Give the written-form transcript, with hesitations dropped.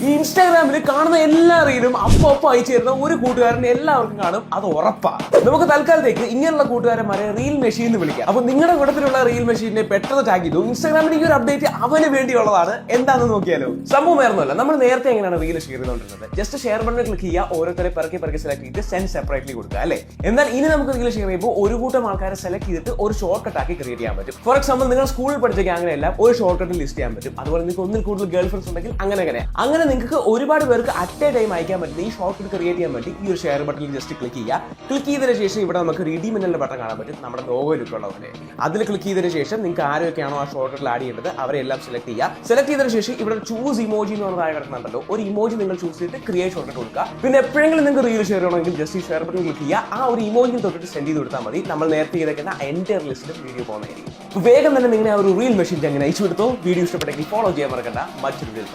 ഈ ഇൻസ്റ്റാഗ്രാമിൽ കാണുന്ന എല്ലാ റീലും അപ്പൊ അയച്ചു തരുന്ന ഒരു കൂട്ടുകാരൻ എല്ലാവർക്കും കാണും, അത് ഉറപ്പാണ്. നമുക്ക് തൽക്കാലത്തേക്ക് ഇങ്ങനെയുള്ള കൂട്ടുകാരന്മാരെ റീൽ മെഷീൻ എന്ന് വിളിക്കാം. അപ്പൊ നിങ്ങളുടെ കൂട്ടത്തിലുള്ള റീൽ മെഷീനെ പെട്ടെന്ന് ടാഗ് ചെയ്തു. ഇൻസ്റ്റാഗ്രാമിൽ ഈ ഒരു അപ്ഡേറ്റ് അവന് വേണ്ടിയുള്ളതാണ്. എന്താണെന്ന് നോക്കിയാലോ. സംഭവം വേറൊന്നുമല്ല, നമ്മൾ നേരത്തെ എങ്ങനെയാണ് റീൽ ഷെയർ ചെയ്തുകൊണ്ടിരുന്നത്? ജസ്റ്റ് ഷെയർ ബട്ടൺ ക്ലിക്ക് ചെയ്യുക, ഓരോരുത്തരെ പെറുക്കി സെലക്ട് ചെയ്തിട്ട് സെൻഡ് സെപ്പറേറ്റ്ലി കൊടുക്കുക, അല്ലേ? എന്നാൽ ഇനി നമുക്ക് റീൽ ഷെയർ ചെയ്യുമ്പോൾ ഒരു കൂട്ടം ആൾക്കാരെ സെലക്ട് ചെയ്തിട്ട് ഒരു ഷോർട്ട് കട്ട് ആക്കി ക്രിയേറ്റ് ചെയ്യാൻ പറ്റും. ഫോർ എക്സാമ്പിൾ, നിങ്ങൾ സ്കൂളിൽ പഠിച്ച ഗ്യാങ്ങിനെല്ലാം ഒരു ഷോർട്ട് കട്ടിൽ ലിസ്റ്റ് ചെയ്യാൻ പറ്റും. അതുപോലെ നിങ്ങൾക്ക് ഒന്നിൽ കൂടുതൽ ഗേൾ ഫ്രണ്ട്സ് ഉണ്ടെങ്കിൽ അങ്ങനെ നിങ്ങൾക്ക് ഒരുപാട് പേർക്ക് അറ്റ് എ ടൈം അയക്കാൻ പറ്റുന്ന ഈ ഷോർട്ട് കട്ട് ക്രിയേറ്റ് ചെയ്യാൻ വേണ്ടി ഈ ഒരു ഷെയർ ബട്ടണിൽ ജസ്റ്റ് ക്ലിക്ക് ചെയ്യുക. ക്ലിക്ക് ചെയ്തതിനു ശേഷം ഇവിടെ നമുക്ക് റീഡീം എന്നുള്ള ബട്ടൺ കാണാൻ പറ്റും, നമ്മുടെ ലോഗോ ലുക്കുള്ള പോലെ. അതിൽ ക്ലിക്ക് ചെയ്തതിനു ശേഷം നിങ്ങൾക്ക് ആരൊക്കെയാണോ ആ ഷോർട്ട് കട്ടിൽ ആഡ് ചെയ്യേണ്ടത് അവരെ എല്ലാം സെലക്ട് ചെയ്യുക. സെലക്ട് ചെയ്തതിനു ശേഷം ഇവിടെ ചൂസ് ഇമോജി എന്ന് പറഞ്ഞ താഴെ കിടക്കുന്നുണ്ടല്ലോ, ഒരു ഇമോജി നിങ്ങൾ ചൂസ് ചെയ്തിട്ട് ക്രിയേറ്റ് ഷോർട്ട് കട്ട് കൊടുക്കുക. പിന്നെ എപ്പോഴെങ്കിലും നിങ്ങൾക്ക് റീൽ ഷെയർ ചെയ്യണമെങ്കിൽ ജസ്റ്റ് ഈ ഷെയർ ബട്ടൺ ക്ലിക്ക് ചെയ്യുക, ആ ഒരു ഇമോജി തൊട്ടിട്ട് സെൻഡ് ചെയ്ത് കൊടുത്താൽ മതി. നമ്മൾ നേരത്തെ ചെയ്തേക്കുന്ന എൻറ്റയർ ലിസ്റ്റിൽ വീഡിയോ പോകുന്നതായിരിക്കും. വേഗം തന്നെ നിങ്ങളെ ആ ഒരു റീൽ മെഷീൻ എങ്ങനെ അയച്ചു കൊടുത്തോ. വീഡിയോ ഇഷ്ടപ്പെട്ടെങ്കിൽ ഫോളോ ചെയ്യാൻ മറക്കണ്ട. മറ്റൊരു വീഡിയോ